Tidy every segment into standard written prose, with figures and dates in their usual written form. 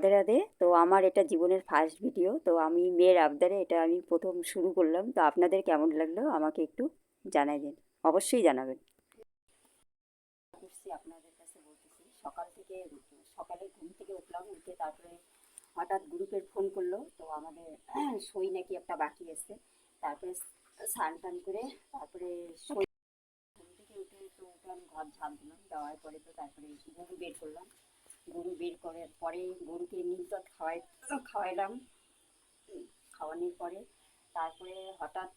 রাধে রাধে। তো আমার এটা জীবনের ফার্স্ট ভিডিও, তো আমি মেয়ের আবদারে এটা আমি প্রথম শুরু করলাম। তো আপনাদের কেমন লাগলো আমাকে একটু জানাই দিন, অবশ্যই জানাবেন। করছি আপনাদের কাছে বলতেছি, সকাল থেকে সকালে ঘুম থেকে উঠলাম, উঠে তারপরে হঠাৎ গ্রুপের ফোন করলো, তো আমাদের সই নাকি একটা বাকি আছে। তারপরে স্নান টান করে তারপরে সই ঘুম থেকে উঠে তো উঠলাম, ঘর ঝাড় দিলাম, দেওয়ার পরে তো তারপরে গরু বের করলাম। গরু বের করার পরে গরুকে নীল দুধ খাওয়াইলাম। খাওয়ানোর পরে তারপরে হঠাৎ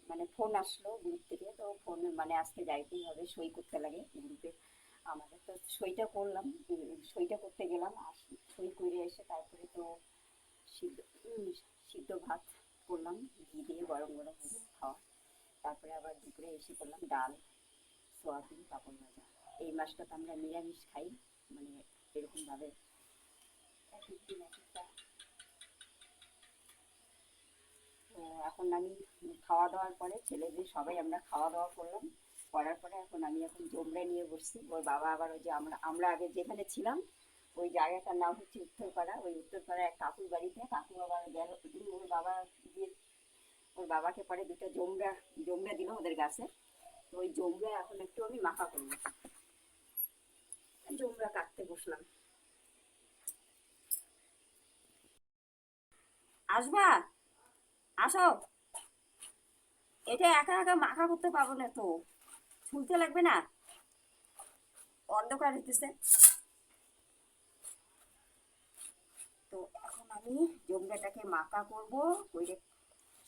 মানে ফোন আসলো গ্রুপ থেকে, তো ফোন মানে আজকে যাইতেই হবে, সই করতে লাগে গ্রুপে আমাদের। তো সইটা করলাম, সইটা করতে গেলাম, আর সই করে এসে তারপরে তো সিদ্ধ সিদ্ধ ভাত করলাম, ঘি দিয়ে গরম গরম খাওয়া। তারপরে আবার দুপুরে এসে করলাম ডাল, সোয়াবিন, পাপড় ভাজা। এই মাসটা তো আমরা নিরামিষ খাই, মানে এরকমভাবে এক একদিন এক একটা। তো এখন আমি খাওয়া দাওয়ার পরে ছেলেদের সবাই আমরা খাওয়া দাওয়া করলাম, করার পরে এখন জমরা নিয়ে বসছি। ওর বাবা আবার ওই যে আমরা আমরা আগে যেখানে ছিলাম ওই জায়গাটার নাম হচ্ছে উত্তরপাড়া, ওই উত্তরপাড়া এক কাকুর বাড়িতে, কাকু আবার গেল, ওর বাবা দিয়ে ওর বাবাকে পরে দুটো জমরা জমরা দিল ওদের গাছে। তো ওই জমরা এখন একটু আমি মাখা করবো, জমরা কাটতে বসলাম। আসবা, আসো। এটা একা একা মাখা করতে পারবো না তো, ছুলতে লাগবে না, অন্ধকার হইতেছে। তো এখন আমি জমরাটাকে মাখা করব, ওই যে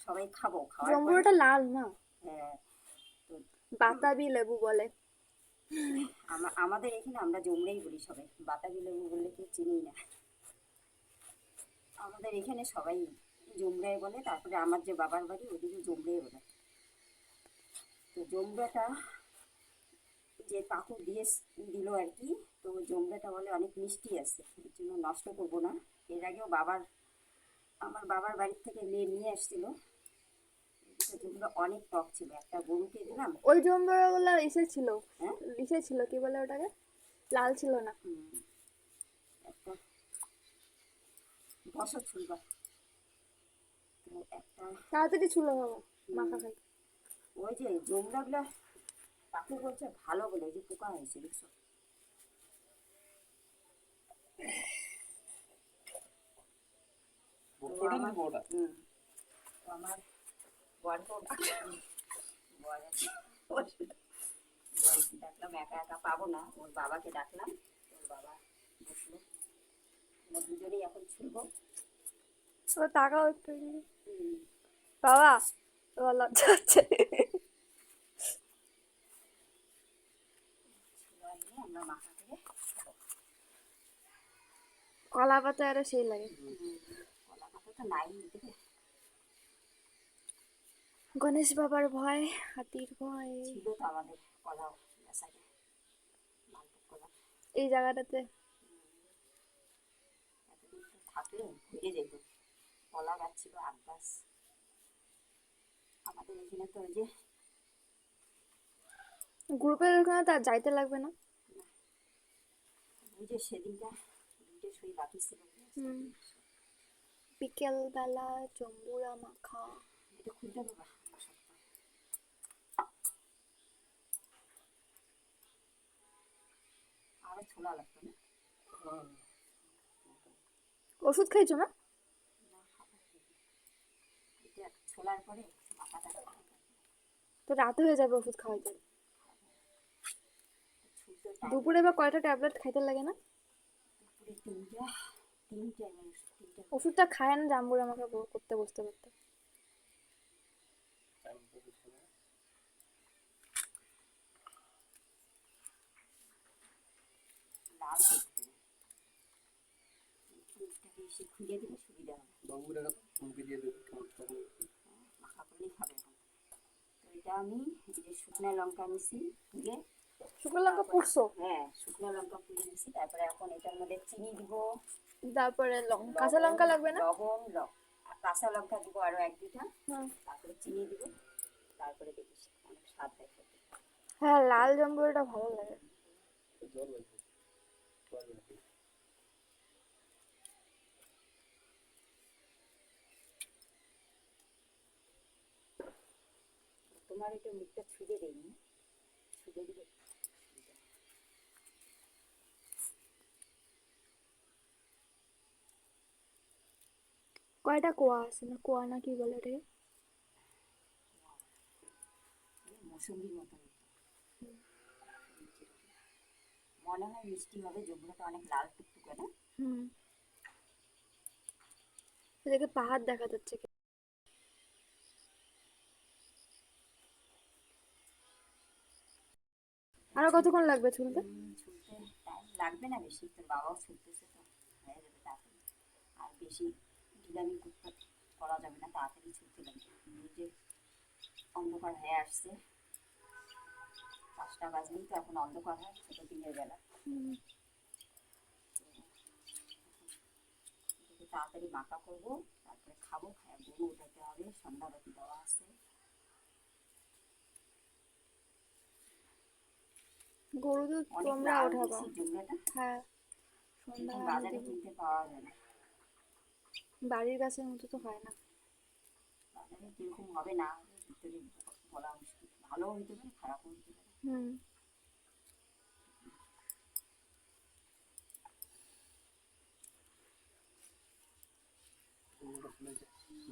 সবাই খাবো, খাওয়ার পরে। জম্বুরাটা লাল না, হ্যাঁ, তো বাতাবি লেবু বলে। আমাদের এখানে আমরা জমরাই বলি সবাই, বাতাবি লেবু বললে কেউ চিনি না। আমাদের এখানে সবাই জমরাই বলে, তারপরে আমার যে বাবার বাড়ি ওদিকে জমরাই বলে। তো জমরাটা যে কাকু দিয়ে দিল আর কি, তো জমরাটা বলে অনেক মিষ্টি আছে, এর জন্য নষ্ট করবো না। এর আগেও আমার বাবার বাড়ির থেকে নিয়ে আসছিল, যেগুলো অনেক টক ছিল, একটা গরুকে দিলাম। ওই জম্বুরা গুলা ছিল, হ্যাঁ, ছিল কি বলে ওটাকে, লাল ছিল না। একটা বছর ছুলবা, তো একটা তাড়াতাড়ি ছিল বাবা, মাখা খাই। ওই যে জমরাগুলা কাকু বলছে ভালো বলে, ওই যে পোকা হয়েছে দেখছো। তো আমার বরকেও ডাকলাম, একা একা পাবো না, ওর বাবাকে ডাকলাম। ওর বাবা বসলো, আমরা দুজনেই এখন ছুলবো। ও তাকাও একটু বাবা, তোমার লজ্জা হচ্ছে। আমরা মাথা থেকে কলা পাতা আরো সেই লাগে। কলা পাতা তো নাই দিকে। গণেশ বাবার ভয়, হাতির ভয়। ছিল তো আমাদের কলা গাছাকে, মালভোগ কলা। এই জায়গাটাতে এতদিন তো থাকলে ঘুরে যেত, কলা গাছ ছিল, আম গাছ। আমাদের এখানে তো ওই যে গ্রুপের ওখানে তো আর যাইতে লাগবে না। ওই যে সেদিনটা দুইটা সই বাকি ছিল, বিকেল বেলা জম্বুরা মাখা। এটা খুলতে পারবা আরো ছোলা লাগতো না। ওষুধ খাইছো না? এটা ছোলার পরে মাথাটা তো রাত হয়ে যাবে ওষুধ খাওয়াইতে। ছুলতে টাইম দুপুরে লাগে। বা কয়টা ট্যাবলেট খাইতে লাগে না? দুপুরে তিনটা, তিনটা তিনটা। ওষুধটা খায় না জাম্বুরা মাখা করতে বসতে করতে। লাল করতে ফুলটাকে এসে খুলে দিলে সুবিধা হবে, মাখা করলেই খাবে এখন। তো এটা আমি এই যে শুকনো লঙ্কা নিছি তুলে, শুকনো লঙ্কা তারপরে পুড়ছো? হ্যাঁ শুকনো লঙ্কা তুলে নিছি, তারপরে এখন এটার মধ্যে চিনি দিব, তারপরে কাঁচা লবণ লঙ্কা লাগবে না? লবণ কাঁচা লঙ্কা দিব আরো এক দুটা, হুম। তারপরে চিনি দিব, তারপরে দেখিস অনেক স্বাদ হয় খেতে। হ্যাঁ, লাল জাম্বুরাটা ভালো লাগে। তোমার একটু মুখটা ছুঁয়ে দেয়নি, ছুঁয়ে দিলে সুবিধা হয়। কয়টা কোয়া আছে না, কোয়া না কি বলে রে? মৌসুমির মতো মনে হয়, মিষ্টি হবে। জম্বুরাটা অনেক লাল টুকটুকে না? হুম, এদিকে পাহাড় দেখা যাচ্ছে কি? আরো কতক্ষণ লাগবে ছুলতে? ছুলতে টাইম লাগবে না বেশি, তোর বাবাও ছুলতেছে তো হয়ে যাবে তাড়াতাড়ি। আর বেশি ঢিলামি করা যাবে না, তাড়াতাড়ি ছুলতে লাগবে। এই যে অন্ধকার হয়ে আসছে, 5টা বাজলেই তো এখন অন্ধকার হয়, ছোট দিনের বেলা। হুম, এটাকে তাড়াতাড়ি মাখা করবো, তারপরে খাবো, খায় গরু উঠাতে হবে, সন্ধ্যাবাতি দেওয়া আছে। গরু তো অনেক তোমরা লাল ওঠাবা। দিয়েছি জুমড়াটা, হ্যাঁ, এখন সন্ধ্যায় আমি বাজারে দিব। কিনতে পাওয়া যায় না। বাড়ির গাছের মতো তো হয় না। বাজারে কিরকম হবে না হবে ভিতরে বলা মুশকিল, ভালোও হইতে পারে খারাপও হইতে পারে। হুম,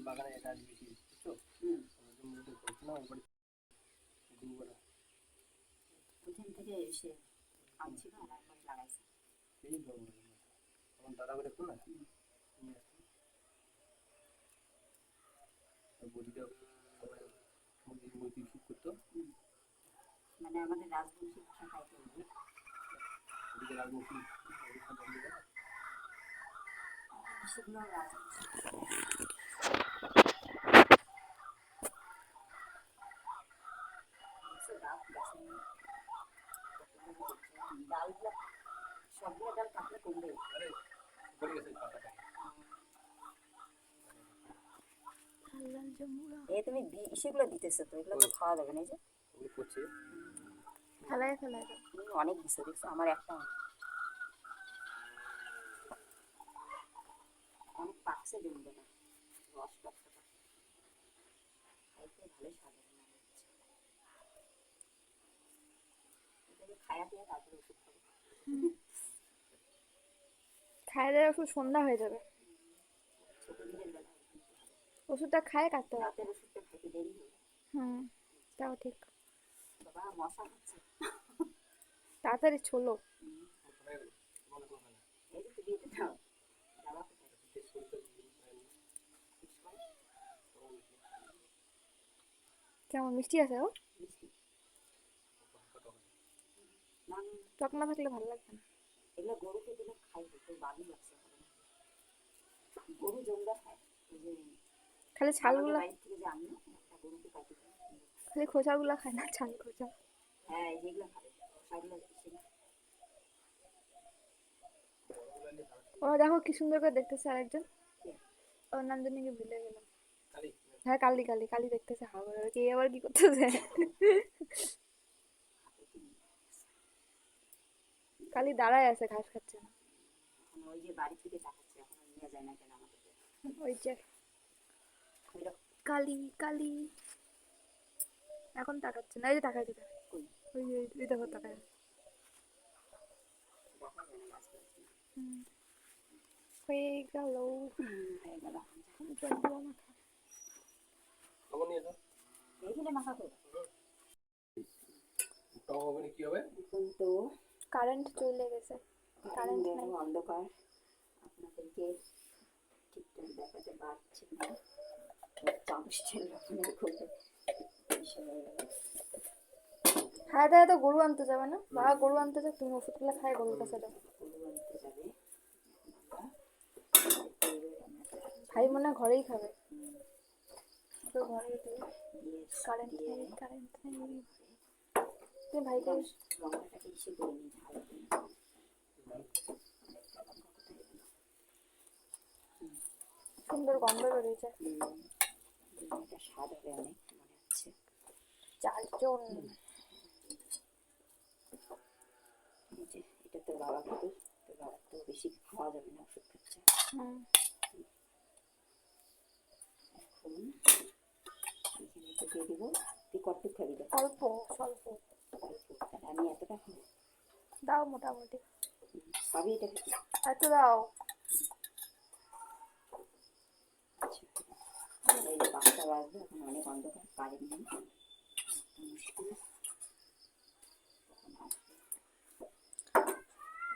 বাগানে এটা আজ বেশি বুঝছো, হুম, জমিতে করছে না ওই গরুগুলা ওখান থেকে এসে আনছিল, আনার পরে লাগাইছে। এই গরু তখন দাদা করে দেখো না বডিটা মুরগি মুরগি শুট করতো, মানে আমাদের রাজবংশী ভাষা খাইতে হবে। ওদিকে রাখবো কি সেগুলো রাজবংশী ডাল গাছের ডালগুলো, সবগুলো ডাল কাটলে কমবে। আরে পড়ে গেছে পাতাটা লাল জাম্বুরা এ তুমি সেগুলো দিতেছো তো, এগুলো তো খাওয়া যাবে না। এই যে ওগুলো করছে ফেলায় ফেলায় দাও। তুমি অনেক দিছো, দেখছো আমার একটা অনেক পাকছে জমবে না, রস টকটা খাইতে ভালোই স্বাদ হবে মনে হচ্ছে। এটাকে খায়া দিয়ে তারপরে ওষুধ খাবো। খায় দেয় ওষুধ সন্ধ্যা হয়ে যাবে। ছোট দিনের বেলা ওষুধটা খায় কাটতে হবে। রাতের ওষুধটা খাইতে দেরি হবে। হুম, তাও ঠিক। বাবা মশা হচ্ছে। তাড়াতাড়ি ছোলো। এই যে তুমি এটা দাও, বাবা কোথায়? কেমন মিষ্টি আছে ও? মিষ্টি না, টক না থাকলে ভালো লাগবে না। এগুলো গরুকে দিলে খাইতে তো ভালোই লাগছে। গরু জমরা খায়। ওই যে খালি আমাদের ছালগুলা, বাড়ির থেকে যে আনলো একটা গরুকে কাটি দিই। খালি খোসাগুলা খায় না, ছাল খোসা। হ্যাঁ, এই যেগুলো খাবে খোসাগুলো বেশি না। ও দেখো কি সুন্দর করে দেখতেছে আরেকজন। কে? ওর নাম জানি কি ভুলে গেলাম। খালি হ্যাঁ, কালি কালি কালি দেখতেছে হা করে। কে আবার কি করতেছে? কালি দাঁড়ায় আছে, ঘাস খাচ্ছে না। এখন ওই যে বাড়ি থেকে চাকাচ্ছে, এখন নিয়ে যায় না কেন আমাদেরকে? ওই যে ওইটা কালি কালি এখন তাকাচ্ছে না, এই যে তাকাইছে তাকায়। কই ওই দেখো তাকায়। দেখা যায় না গাছগুলো। হুম, হয়ে গেল। হয়ে গেল। জম্বুরা মাখা। খবর নিয়ে যাও এইখানে মাখা করবো। টক হবে কি হবে এখন তো কারেন্ট চলে গেছে। কারেন্ট নাই। অন্ধকার, আপনাদেরকে ঠিকঠাক দেখাতে পারছি না। চামচের লবণের খুবই এসে হয়ে গেল। খায় দায় তো গরু আনতে যাবে না? বাবা গরু আনতে যাক, তুমি ওষুধগুলো খায় গরুর কাছে যাও। গরু আনতে যাবে ভাই মনে হয় ঘরেই খাবে। তো ঘরেই দেবে। দিয়ে কারেন্ট দিয়ে নেই, কারেন্ট নেই। তুমি ভাইকে লঙ্কাটাকে ইসে করে নিই, ঝাল করে। সুন্দর গন্ধ বেরিয়েছে। এটা স্বাদ হবে অনেক মনে হচ্ছে। 4 জন। এই যে এটা তোর বাবা খাবে, তোর বাবার তো বেশি খাওয়া যাবে না, ওষুধ খাচ্ছে। হুম, এখন এখানে তো দিয়ে দেবো তুই কতটুকু খাবি দেখ? অল্প স্বল্প তাহলে আমি এতটা খাবো। দাও মোটামুটি, সবই এটা খেতে। এত দাও। আচ্ছা, এই যে 5টা বাজবে, এখন অনেক অন্ধকার, কারেন্ট নেই, মুশকিল।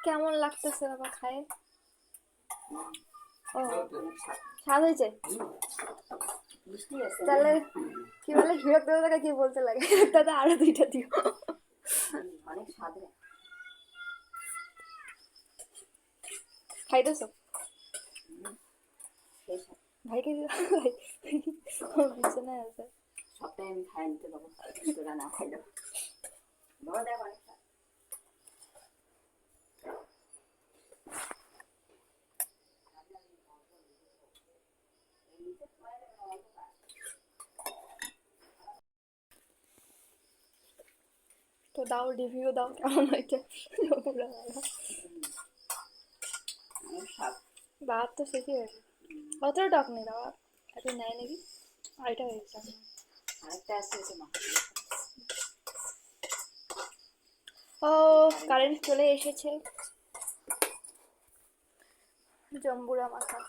কেমন লাগতেছে বাবা খায়? ও অনেক স্বাদ হয়েছে। মিষ্টি আছে। তাহলে কি বলে হিরক দাদাকে কি বলতে লাগে, দাদা আরো 2টা দিও। অনেক স্বাদ রে। খাইতেছো? সেই স্বাদ। ভাইকে দিও। ও বিছানায় আছে। সবটাই আমি খাই নিতে পারবো, তোরা না খাইলেও। বাবা দেখ অনেক স্বাদ। তো দাও রিভিউ দাও কেমন হয়েছে। পুরো ভালো। অনেক স্বাদ। বাবার তো শেষই হয়েছে। অতটা টক নেই বাবা, এত নেয় নাকি? আরেকটা হয়েছে। আরেকটা আছে ওই যে মা। ও কারেন্ট চলে এসেছে। জম্বুরা মাথা।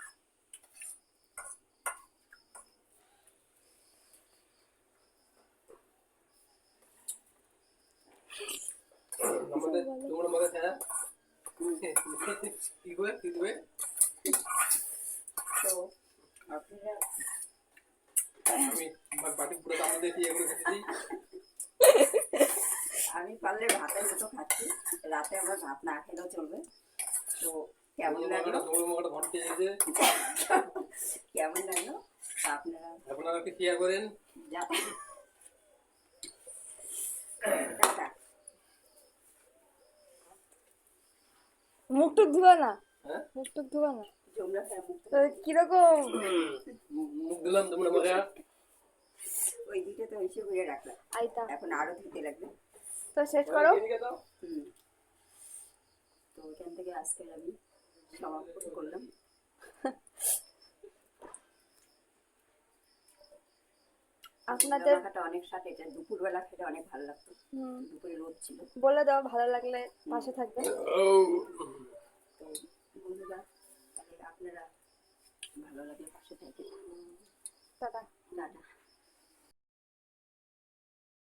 আমাদের তোমরা মজা খায় কি করে কি দেবে? তো আপনারা আমি বাটি পুরো দাম দিয়ে দিয়ে এগুলো খেতে দিই। আমি পারলে ভাতের মতো খাচ্ছি, রাতে আমার ভাত না খেলেও চলবে। তো কেমন লাগলো, তোমার মুখটা ঘন্টে এসেছে। কেমন লাগলো আপনারা আপনারা একটু শেয়ার করেন। টাটা। মুখ টুক ধোয়া না, হ্যাঁ মুখ টুক ধোয়া না। জমরা খায় মুখ তো কিরকম? মুখ দিলাম তোমরা মজা। ওই দিকে তো এসে ঘুরে রাখলাম, আইতা এখন আরো ধুতে লাগবে। তো শেষ করো। হুম, তো ওইখান থেকে আজকে আমি সমাপ্ত করলাম। আপনাদের মাখাটা অনেক স্বাদ, এটা দুপুরবেলা খেতে অনেক ভালো লাগতো। হুম, দুপুরে রোদ ছিল। বলে দাও ভালো লাগলে পাশে থাকবে। তো বন্ধুরা, তাহলে আপনারা ভালো লাগলে পাশে থাকবেন। টাটা। টাটা।